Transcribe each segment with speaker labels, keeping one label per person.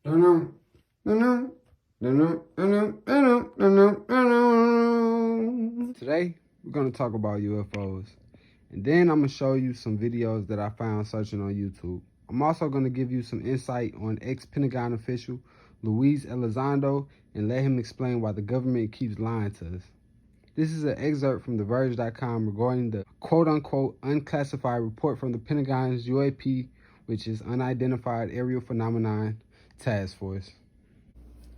Speaker 1: Today, we're going to talk about UFOs. And then I'm going to show you some videos that I found searching on YouTube. I'm also going to give you some insight on ex-Pentagon official Luis Elizondo and let him explain why the government keeps lying to us. This is an excerpt from TheVerge.com regarding the quote-unquote unclassified report from the Pentagon's UAP, which is Unidentified Aerial Phenomenon Task Force.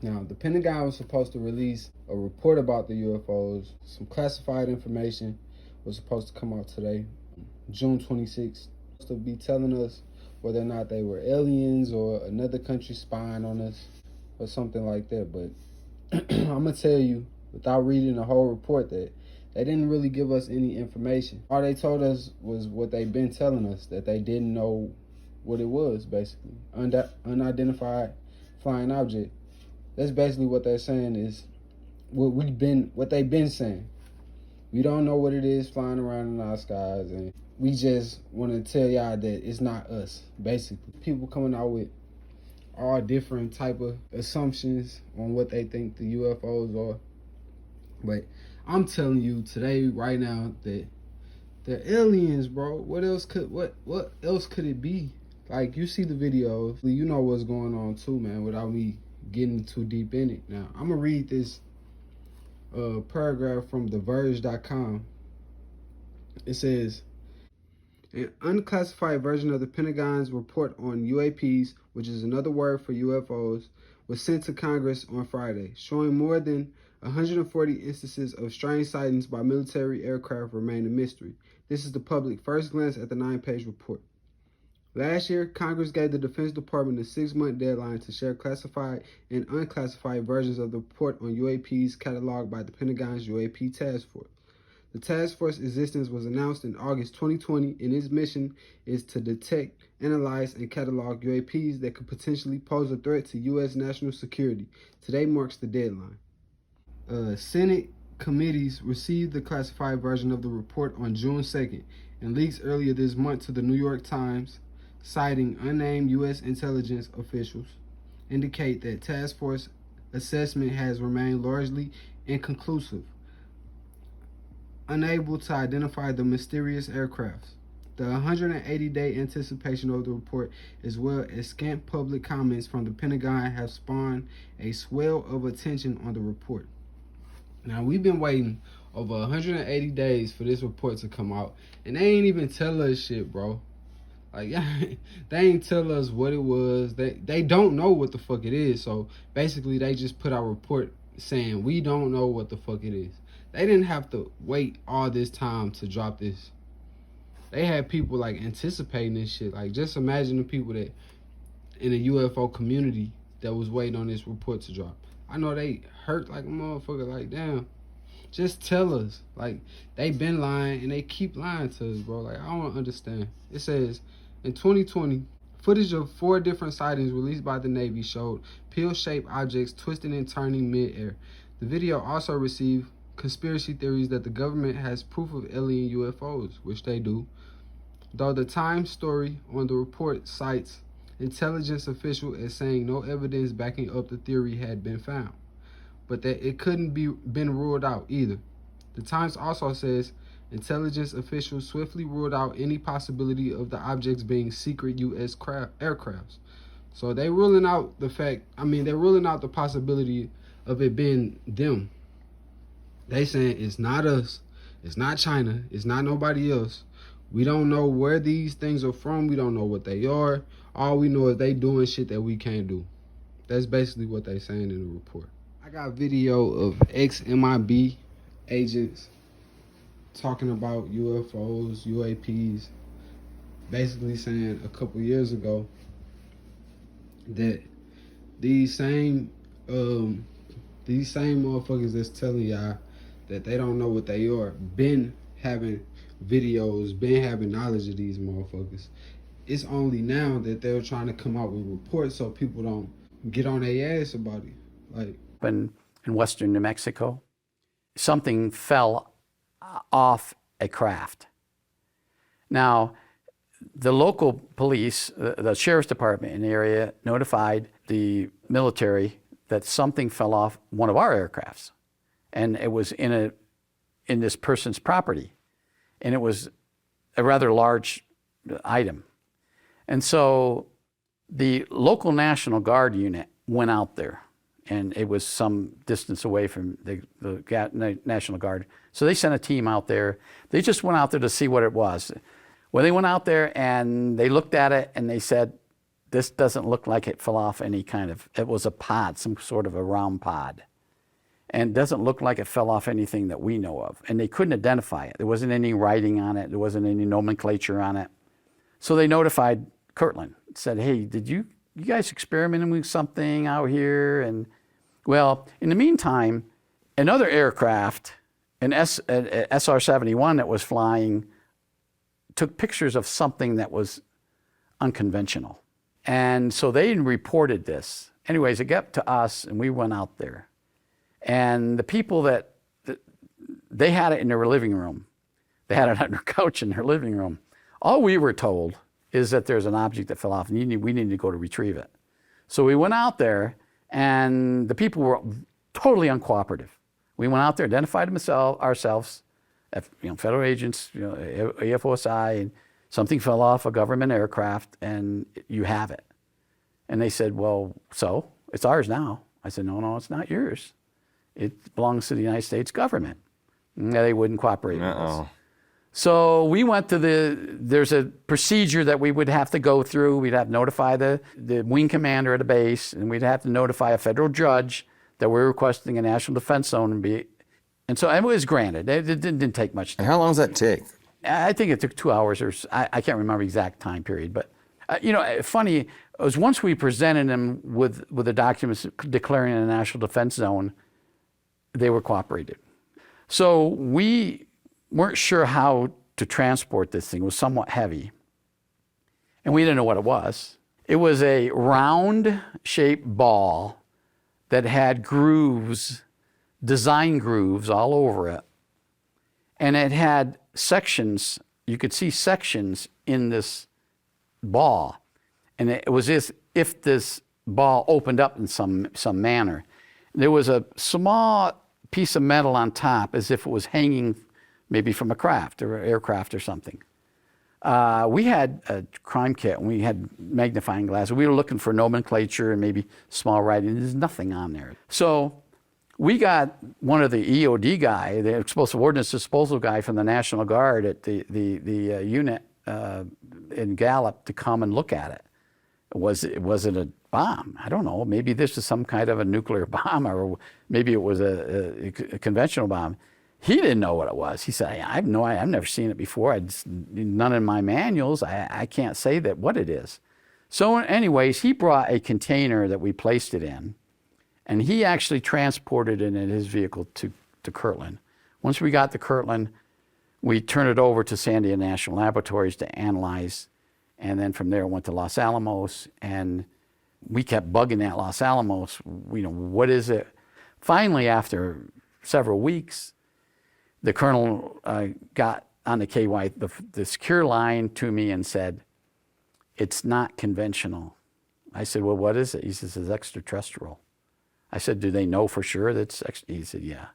Speaker 1: Now, the Pentagon was supposed to release a report about the UFOs. Some classified information was supposed to come out today, June 26th. To be telling us whether or not they were aliens or another country spying on us or something like that. But I'm going to tell you, without reading the whole report, that they didn't really give us any information. All they told us was what they've been telling us, that they didn't know what it was, basically. Unidentified flying object. That's basically what they're saying is what they've been saying. We don't know what it is flying around in our skies, and we just want to tell y'all that it's not us, basically. People coming out with all different type of assumptions on what they think the UFOs are. But I'm telling you today, right now, that they're aliens, bro. What else could it be? Like, you see the videos, you know what's going on too, man, without me getting too deep in it. Now, I'm gonna read this paragraph from TheVerge.com. It says, an unclassified version of the Pentagon's report on UAPs, which is another word for UFOs, was sent to Congress on Friday, showing more than 140 instances of strange sightings by military aircraft remain a mystery. This is the public first glance at the 9-page report. Last year, Congress gave the Defense Department a 6-month deadline to share classified and unclassified versions of the report on UAPs cataloged by the Pentagon's UAP Task Force. The task force's existence was announced in August 2020, and its mission is to detect, analyze, and catalog UAPs that could potentially pose a threat to U.S. national security. Today marks the deadline. Senate committees received the classified version of the report on June 2nd, and leaks earlier this month to the New York Times, citing unnamed U.S. intelligence officials, indicate that task force assessment has remained largely inconclusive, unable to identify the mysterious aircrafts. The 180-day anticipation of the report, as well as scant public comments from the Pentagon, have spawned a swell of attention on the report. Now, we've been waiting over 180 days for this report to come out, and they ain't even tell us shit, bro. Like, they ain't tell us what it was. They don't know what the fuck it is. So basically, they just put out a report saying we don't know what the fuck it is. They didn't have to wait all this time to drop this. They had people like anticipating this shit. Like, just imagine the people that in the UFO community that was waiting on this report to drop. I know they hurt like a motherfucker. Like, damn, just tell us. Like, they been lying and they keep lying to us, bro. Like, I don't understand. It says, in 2020, footage of 4 different sightings released by the Navy showed pill-shaped objects twisting and turning mid-air. The video also received conspiracy theories that the government has proof of alien UFOs, which they do. Though the Times story on the report cites intelligence officials as saying no evidence backing up the theory had been found, but that it couldn't been ruled out either. The Times also says intelligence officials swiftly ruled out any possibility of the objects being secret U.S. aircrafts. So they're ruling out the possibility of it being them. They saying it's not us, it's not China, it's not nobody else. We don't know where these things are from. We don't know what they are. All we know is they doing shit that we can't do. That's basically what they saying in the report. I got video of ex-MIB agents talking about UFOs, UAPs, basically saying a couple years ago that these same motherfuckers that's telling y'all that they don't know what they are, been having videos, been having knowledge of these motherfuckers. It's only now that they're trying to come out with reports so people don't get on their ass about it. Like,
Speaker 2: in western New Mexico, something fell off a craft. Now, the local police, the sheriff's department in the area, notified the military that something fell off one of our aircrafts, and it was in this person's property, and it was a rather large item. And so the local National Guard unit went out there, and it was some distance away from the National Guard. So they sent a team out there. They just went out there to see what it was. Well, they went out there and they looked at it and they said, this doesn't look like it fell off any kind of, it was a pod, some sort of a round pod. And doesn't look like it fell off anything that we know of. And they couldn't identify it. There wasn't any writing on it. There wasn't any nomenclature on it. So they notified Kirtland, said, hey, did you guys experimenting with something out here? And well, in the meantime, another aircraft, an SR-71 that was flying, took pictures of something that was unconventional. And so they reported this. Anyways, it got to us and we went out there. And the people that they had it in their living room. They had it on their couch in their living room. All we were told is that there's an object that fell off and we need to go to retrieve it. So we went out there and the people were totally uncooperative. We went out there, identified ourselves, federal agents, AFOSI, and something fell off a government aircraft and you have it. And they said, well, so it's ours now. I said, no, it's not yours. It belongs to the United States government. And they wouldn't cooperate with us. So we went to there's a procedure that we would have to go through. We'd have to notify the wing commander at the base, and we'd have to notify a federal judge that we're requesting a national defense zone and so it was granted. It didn't take much time.
Speaker 3: And how long does that take?
Speaker 2: I think it took 2 hours or I can't remember the exact time period, but funny, it was once we presented them with the documents declaring a national defense zone, they were cooperative. So we weren't sure how to transport this thing. It was somewhat heavy. And we didn't know what it was. It was a round-shaped ball that had grooves, design grooves all over it. And it had sections, you could see sections in this ball. And it was as if this ball opened up in some manner. There was a small piece of metal on top as if it was hanging maybe from a craft or aircraft or something. We had a crime kit and we had magnifying glasses. We were looking for nomenclature and maybe small writing. There's nothing on there. So we got one of the EOD guy, the Explosive Ordnance Disposal guy from the National Guard at the unit in Gallup to come and look at it. Was it a bomb? I don't know. Maybe this is some kind of a nuclear bomb, or maybe it was a conventional bomb. He didn't know what it was. He said, I've never seen it before. None in my manuals. I can't say that what it is. So anyways, he brought a container that we placed it in, and he actually transported it in his vehicle to Kirtland. Once we got to Kirtland, we turned it over to Sandia National Laboratories to analyze, and then from there it went to Los Alamos, and we kept bugging at Los Alamos, what is it? Finally, after several weeks, the colonel got on the KY, the secure line to me and said, it's not conventional. I said, well, what is it? He says, it's extraterrestrial. I said, do they know for sure that's He said, yeah.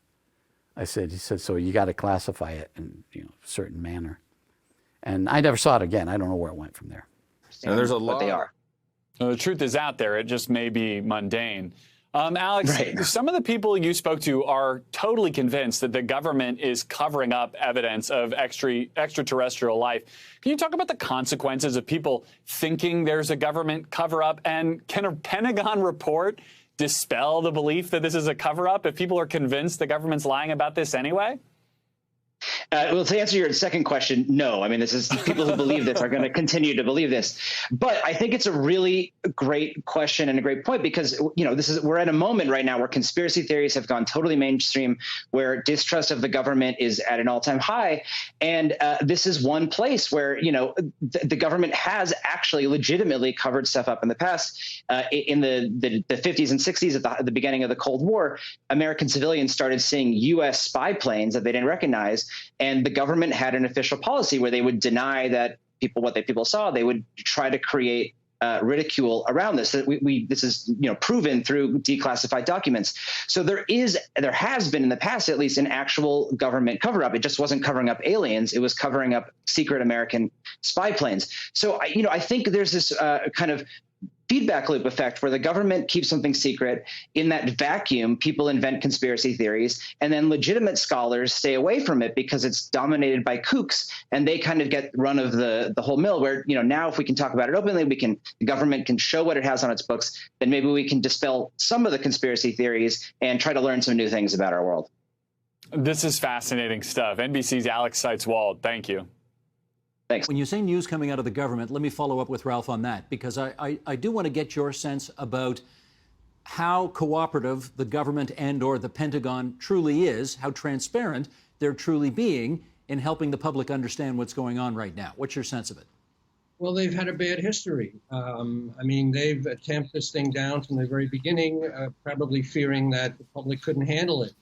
Speaker 2: He said, so you got to classify it in a certain manner. And I never saw it again. I don't know where it went from there.
Speaker 3: And there's a lot.
Speaker 4: They are.
Speaker 5: Well, the truth is out there. It just may be mundane. Alex,
Speaker 4: Right.
Speaker 5: Some of the people you spoke to are totally convinced that the government is covering up evidence of extraterrestrial life. Can you talk about the consequences of people thinking there's a government cover-up? And can a Pentagon report dispel the belief that this is a cover-up if people are convinced the government's lying about this anyway?
Speaker 4: Well, to answer your second question, no. I mean, this is people who believe this are going to continue to believe this. But I think it's a really great question and a great point because, we're at a moment right now where conspiracy theories have gone totally mainstream, where distrust of the government is at an all-time high. And this is one place where, the government has actually legitimately covered stuff up in the past. In the 50s and 60s at the beginning of the Cold War, American civilians started seeing U.S. spy planes that they didn't recognize. And the government had an official policy where they would deny that people saw. They would try to create ridicule around this. That this is proven through declassified documents. So there has been in the past, at least, an actual government cover-up. It just wasn't covering up aliens; it was covering up secret American spy planes. So I think there's this kind of feedback loop effect where the government keeps something secret. In that vacuum, people invent conspiracy theories, and then legitimate scholars stay away from it because it's dominated by kooks, and they kind of get run of the whole mill. Where now, if we can talk about it openly, the government can show what it has on its books, then maybe we can dispel some of the conspiracy theories and try to learn some new things about our world.
Speaker 5: This is fascinating stuff. NBC's Alex Seitz-Wald, thank you.
Speaker 4: Thanks.
Speaker 3: When you say news coming out of the government, let me follow up with Ralph on that, because I do want to get your sense about how cooperative the government and or the Pentagon truly is, how transparent they're truly being in helping the public understand what's going on right now. What's your sense of it?
Speaker 6: Well, they've had a bad history. They've tamped this thing down from the very beginning, probably fearing that the public couldn't handle it.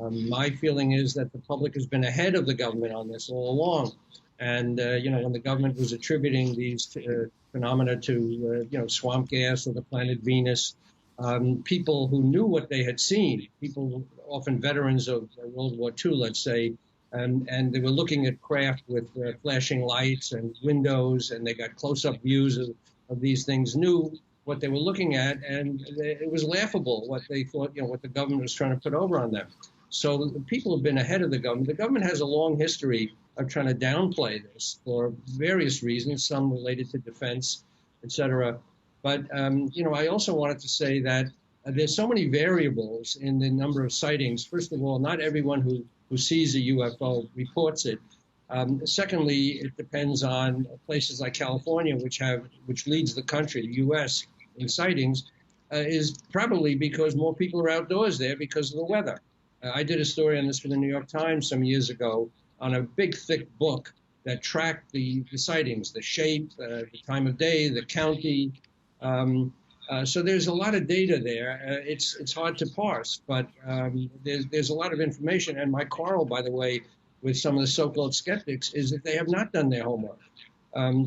Speaker 6: My feeling is that the public has been ahead of the government on this all along. And, when the government was attributing these phenomena to, swamp gas or the planet Venus, people who knew what they had seen, people, often veterans of World War II, let's say, and they were looking at craft with flashing lights and windows, and they got close-up views of these things, knew what they were looking at, and it was laughable what they thought, what the government was trying to put over on them. So the people have been ahead of the government. The government has a long history of trying to downplay this for various reasons, some related to defense, et cetera. But, I also wanted to say that there's so many variables in the number of sightings. First of all, not everyone who sees a UFO reports it. Secondly, it depends on places like California, which leads the country, the U.S., in sightings, is probably because more people are outdoors there because of the weather. I did a story on this for the New York Times some years ago on a big, thick book that tracked the sightings, the shape, the time of day, the county. So there's a lot of data there. It's hard to parse, but there's a lot of information. And my quarrel, by the way, with some of the so-called skeptics is that they have not done their homework.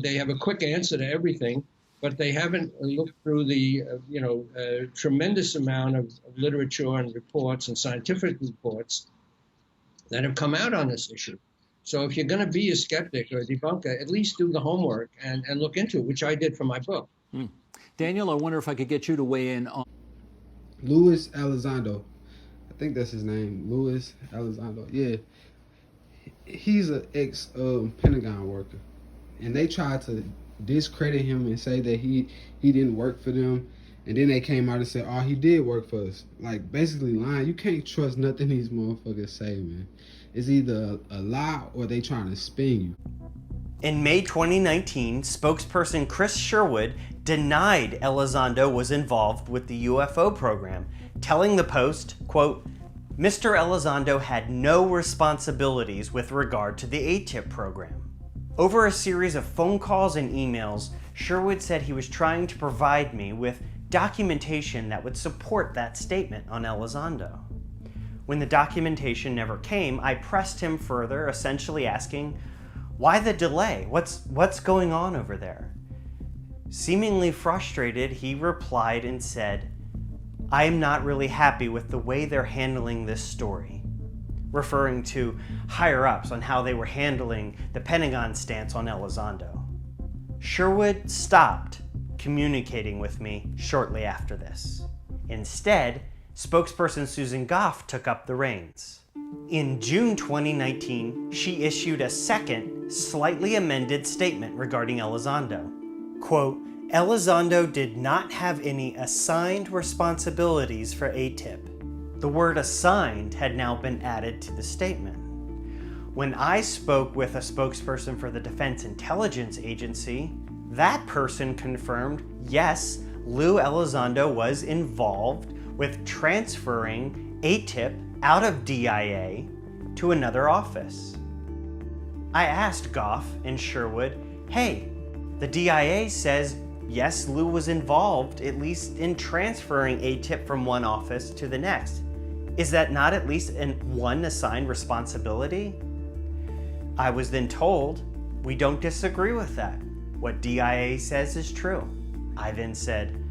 Speaker 6: They have a quick answer to everything, but they haven't looked through the tremendous amount of literature and reports and scientific reports that have come out on this issue. So if you're going to be a skeptic or a debunker, at least do the homework and look into it, which I did for my book.
Speaker 3: Daniel, I wonder if I could get you to weigh in on
Speaker 1: Luis Elizondo. I think that's his name, Luis Elizondo. Yeah. He's an ex-Pentagon worker. And they tried to discredit him and say that he didn't work for them. And then they came out and said, oh, he did work for us. Like, basically lying. You can't trust nothing these motherfuckers say, man. It's either a lie or they trying to spin you.
Speaker 7: In May 2019, spokesperson Chris Sherwood denied Elizondo was involved with the UFO program, telling the Post, quote, Mr. Elizondo had no responsibilities with regard to the ATIP program. Over a series of phone calls and emails, Sherwood said he was trying to provide me with documentation that would support that statement on Elizondo. When the documentation never came, I pressed him further, essentially asking, why the delay? What's going on over there? Seemingly frustrated, he replied and said, I am not really happy with the way they're handling this story, referring to higher-ups on how they were handling the Pentagon stance on Elizondo. Sherwood stopped communicating with me shortly after this. Instead, spokesperson Susan Goff took up the reins. In June 2019, she issued a second, slightly amended statement regarding Elizondo. Quote, Elizondo did not have any assigned responsibilities for ATIP. The word assigned had now been added to the statement. When I spoke with a spokesperson for the Defense Intelligence Agency, that person confirmed, yes, Lou Elizondo was involved with transferring ATIP out of DIA to another office. I asked Goff and Sherwood, hey, the DIA says yes, Lou was involved, at least in transferring ATIP from one office to the next. Is that not at least one assigned responsibility? I was then told, we don't disagree with that. What DIA says is true. I then said,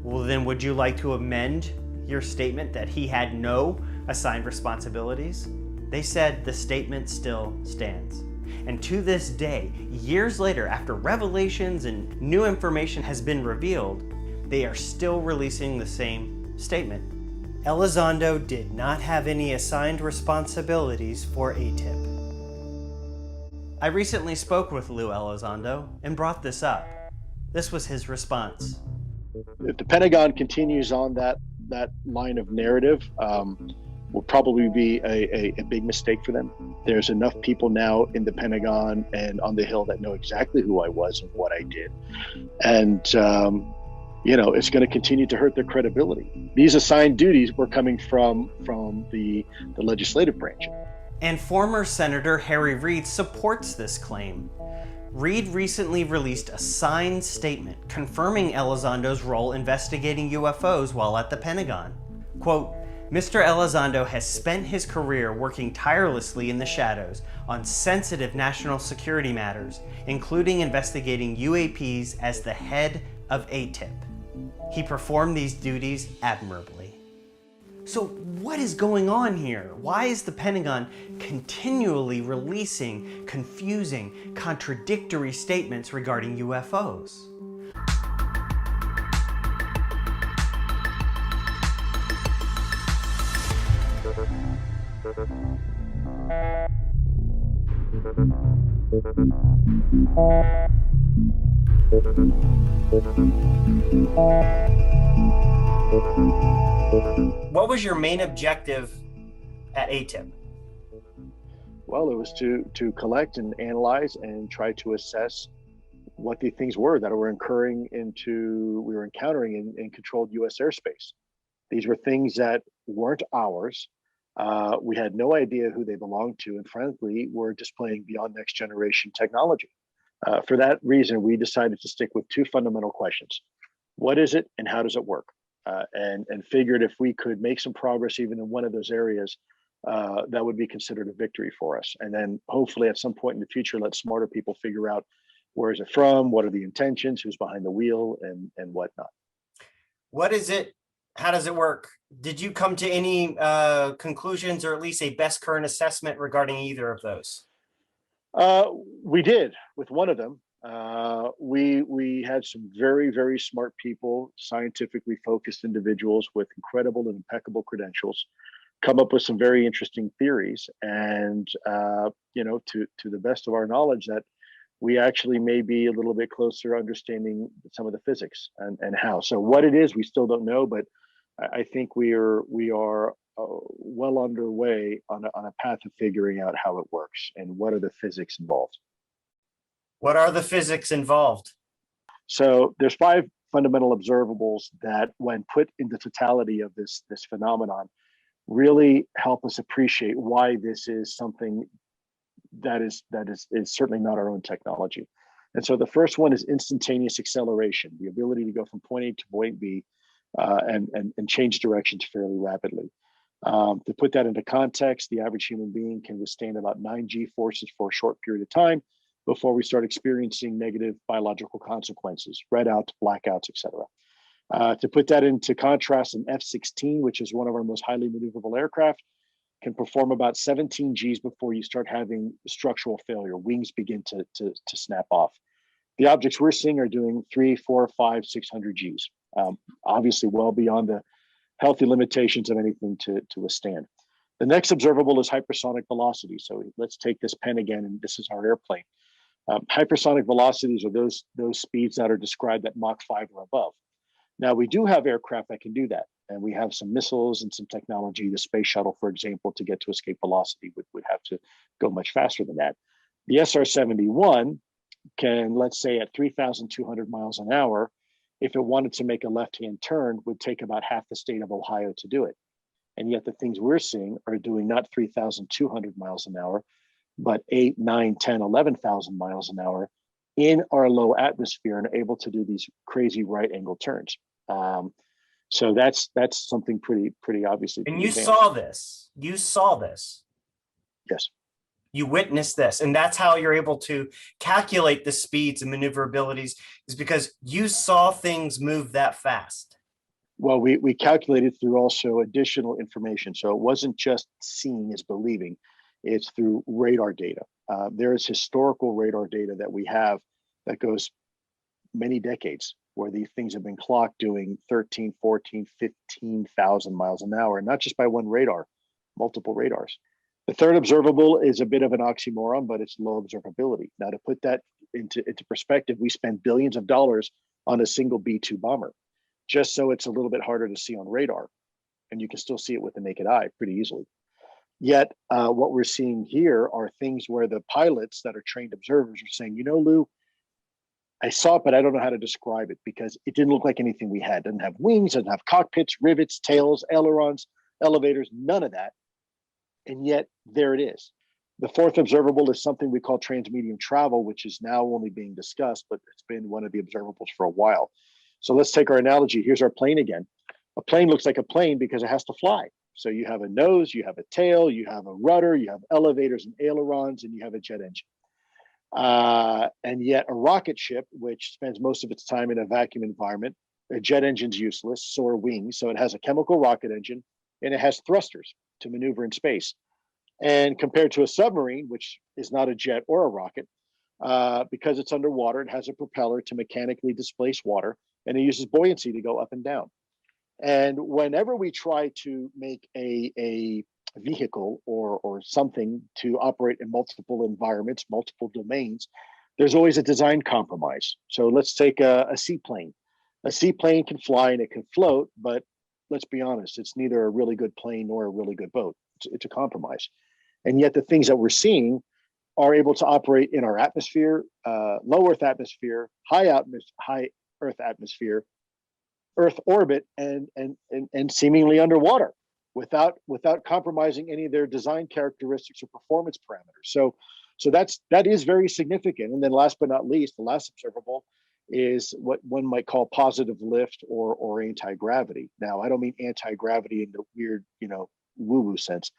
Speaker 7: well, then would you like to amend your statement that he had no assigned responsibilities? They said the statement still stands. And to this day, years later, after revelations and new information has been revealed, they are still releasing the same statement. Elizondo did not have any assigned responsibilities for ATIP. I recently spoke with Lou Elizondo and brought this up. This was his response.
Speaker 8: If the Pentagon continues on that line of narrative, will probably be a big mistake for them. There's enough people now in the Pentagon and on the Hill that know exactly who I was and what I did. And, it's going to continue to hurt their credibility. These assigned duties were coming from the legislative branch.
Speaker 7: And former Senator Harry Reid supports this claim. Reid recently released a signed statement confirming Elizondo's role investigating UFOs while at the Pentagon. Quote, Mr. Elizondo has spent his career working tirelessly in the shadows on sensitive national security matters, including investigating UAPs as the head of ATIP. He performed these duties admirably. So what is going on here? Why is the Pentagon continually releasing confusing, contradictory statements regarding UFOs? What was your main objective at ATIP?
Speaker 8: Well, it was to collect and analyze and try to assess what the things were that we were encountering in controlled U.S. airspace. These were things that weren't ours. We had no idea who they belonged to, and frankly, were displaying beyond next generation technology. For that reason, we decided to stick with two fundamental questions. What is it and how does it work? And figured if we could make some progress even in one of those areas, that would be considered a victory for us. And then hopefully at some point in the future, let smarter people figure out where is it from, what are the intentions, who's behind the wheel, and whatnot. What is it? How does it work? Did you come to any conclusions or at least a best current assessment regarding either of those? We did with one of them. We had some very, very smart people, scientifically focused individuals with incredible and impeccable credentials, come up with some very interesting theories. And, to the best of our knowledge, that we actually may be a little bit closer understanding some of the physics and how. So what it is, we still don't know, but I think we are well underway on a path of figuring out how it works and what are the physics involved.
Speaker 7: What are the physics involved?
Speaker 8: So there's 5 fundamental observables that, when put in the totality of this phenomenon, really help us appreciate why this is something that is certainly not our own technology. And so the first one is instantaneous acceleration, the ability to go from point A to point B and change directions fairly rapidly. To put that into context, the average human being can withstand about 9 G forces for a short period of time before we start experiencing negative biological consequences, redouts, blackouts, etc. To put that into contrast, an F-16, which is one of our most highly maneuverable aircraft, can perform about 17 Gs before you start having structural failure. Wings begin to snap off. The objects we're seeing are doing 300, 400, 500, 600 Gs. Obviously well beyond the healthy limitations of anything to withstand. The next observable is hypersonic velocity. So let's take this pen again, and this is our airplane. Hypersonic velocities are those speeds that are described at Mach 5 or above. Now, we do have aircraft that can do that, and we have some missiles and some technology. The space shuttle, for example, to get to escape velocity would have to go much faster than that. The SR-71 can, let's say at 3,200 miles an hour, if it wanted to make a left-hand turn, would take about half the state of Ohio to do it. And yet the things we're seeing are doing not 3,200 miles an hour, but 8, 9, 10, 11,000 miles an hour in our low atmosphere and able to do these crazy right angle turns. So that's something pretty obviously.
Speaker 7: And you saw this. You saw this.
Speaker 8: Yes.
Speaker 7: You witness this, and that's how you're able to calculate the speeds and maneuverabilities, is because you saw things move that fast.
Speaker 8: Well, we calculated through also additional information. So it wasn't just seeing is believing, it's through radar data. There is historical radar data that we have that goes many decades, where these things have been clocked doing 13, 14, 15,000 miles an hour, and not just by one radar, multiple radars. The third observable is a bit of an oxymoron, but it's low observability. Now, to put that into perspective, we spend billions of dollars on a single B-2 bomber, just so it's a little bit harder to see on radar. And you can still see it with the naked eye pretty easily. Yet, what we're seeing here are things where the pilots that are trained observers are saying, you know, Lou, I saw it, but I don't know how to describe it because it didn't look like anything we had. It doesn't have wings, doesn't have cockpits, rivets, tails, ailerons, elevators, none of that. And yet there it is. The fourth observable is something we call transmedium travel, which is now only being discussed, but it's been one of the observables for a while. So let's take our analogy. Here's our plane again. A plane looks like a plane because it has to fly. So you have a nose, you have a tail, you have a rudder, you have elevators and ailerons, and you have a jet engine. And yet a rocket ship, which spends most of its time in a vacuum environment, a jet engine's useless, so are wings. So it has a chemical rocket engine and it has thrusters to maneuver in space. And compared to a submarine, which is not a jet or a rocket, because it's underwater, it has a propeller to mechanically displace water, and it uses buoyancy to go up and down. And whenever we try to make a vehicle or something to operate in multiple environments, multiple domains, there's always a design compromise. So let's take a seaplane. A seaplane can fly and it can float, but let's be honest, it's neither a really good plane nor a really good boat. It's a compromise. And yet the things that we're seeing are able to operate in our atmosphere, low Earth atmosphere, high Earth atmosphere, Earth orbit, and seemingly underwater without compromising any of their design characteristics or performance parameters. So that is very significant. And then last but not least, the last observable is what one might call positive lift or anti-gravity. Now, I don't mean anti-gravity in the weird, woo-woo sense.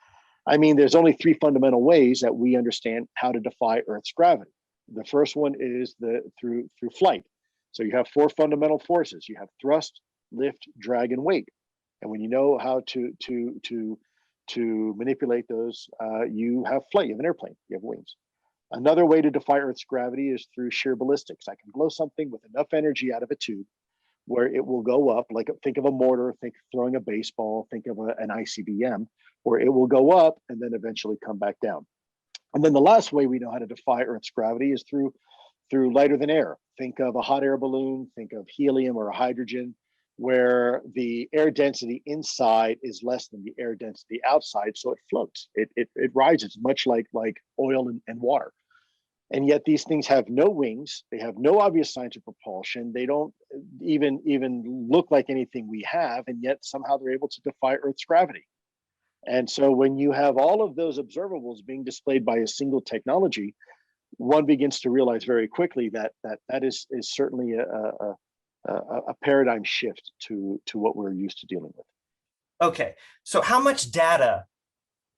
Speaker 8: I mean, there's only three fundamental ways that we understand how to defy Earth's gravity. The first one is through flight. So you have four fundamental forces. You have thrust, lift, drag, and weight. And when you know how to manipulate those, you have flight. You have an airplane. You have wings. Another way to defy Earth's gravity is through sheer ballistics. I can blow something with enough energy out of a tube where it will go up, like think of a mortar, think throwing a baseball, think of an ICBM, where it will go up and then eventually come back down. And then the last way we know how to defy Earth's gravity is through lighter than air. Think of a hot air balloon, think of helium or hydrogen, where the air density inside is less than the air density outside, so it floats. It rises, much like oil and water. And yet these things have no wings. They have no obvious signs of propulsion. They don't even look like anything we have, and yet somehow they're able to defy Earth's gravity. And so when you have all of those observables being displayed by a single technology, one begins to realize very quickly that is certainly a paradigm shift to what we're used to dealing with.
Speaker 7: Okay, so how much data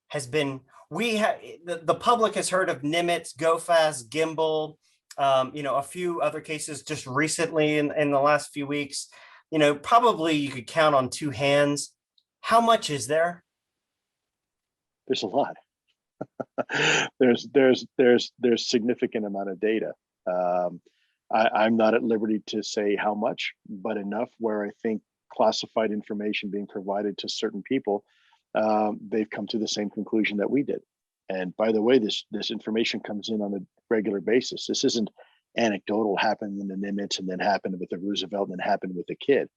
Speaker 7: has been, the public has heard of Nimitz, GoFast, Gimbal, a few other cases just recently in the last few weeks. Probably you could count on two hands. How much is there?
Speaker 8: There's a lot. there's significant amount of data. I'm not at liberty to say how much, but enough where I think classified information being provided to certain people, they've come to the same conclusion that we did. And by the way, this information comes in on a regular basis. This isn't anecdotal, happened in the Nimitz and then happened with the Roosevelt and then happened with the kid.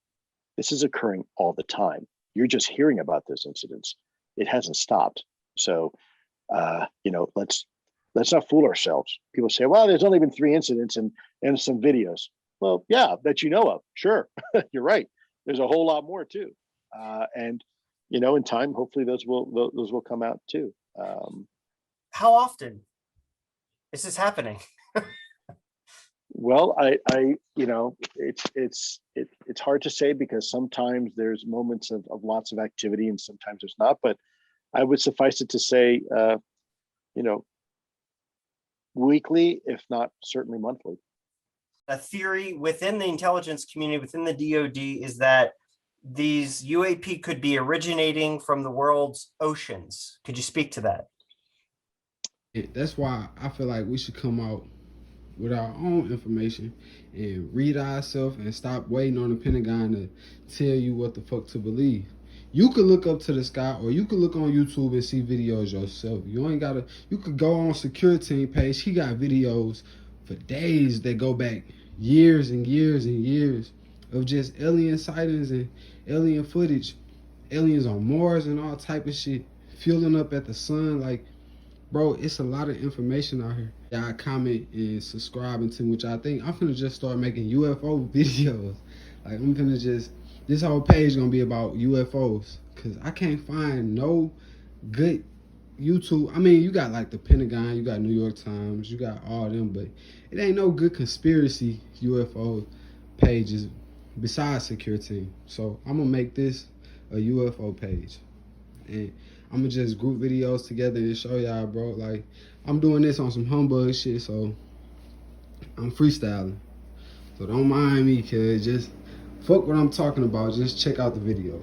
Speaker 8: This is occurring all the time. You're just hearing about this incidents. It hasn't stopped. So, let's not fool ourselves. People say, well, there's only been 3 incidents and some videos. Well, yeah, that you know of. Sure, you're right. There's a whole lot more too. And in time, hopefully those will come out too.
Speaker 7: How often is this happening?
Speaker 8: Well, it's hard to say because sometimes there's moments of lots of activity and sometimes there's not. But I would suffice it to say, weekly, if not certainly monthly.
Speaker 7: A theory within the intelligence community, within the DoD, is that these UAP could be originating from the world's oceans. Could you speak to that?
Speaker 1: That's why I feel like we should come out with our own information and read ourselves and stop waiting on the Pentagon to tell you what the fuck to believe. You could look up to the sky, or you could look on YouTube and see videos yourself. You ain't gotta. You could go on Security page. He got videos for days that go back years and years and years of just alien sightings and alien footage, aliens on Mars and all type of shit, fueling up at the sun. Like, bro, it's a lot of information out here. Y'all comment and subscribe and tell me what y'all think. I'm finna just start making UFO videos. Like, I'm finna just, this whole page gonna be about UFOs, cause I can't find no good YouTube. I mean, you got like the Pentagon, you got New York Times, you got all them, but it ain't no good conspiracy UFO pages besides Security. So I'm gonna make this a UFO page, and I'm gonna just group videos together and show y'all, bro. Like, I'm doing this on some humbug shit, so I'm freestyling. So don't mind me, cuz just fuck what I'm talking about. Just check out the video.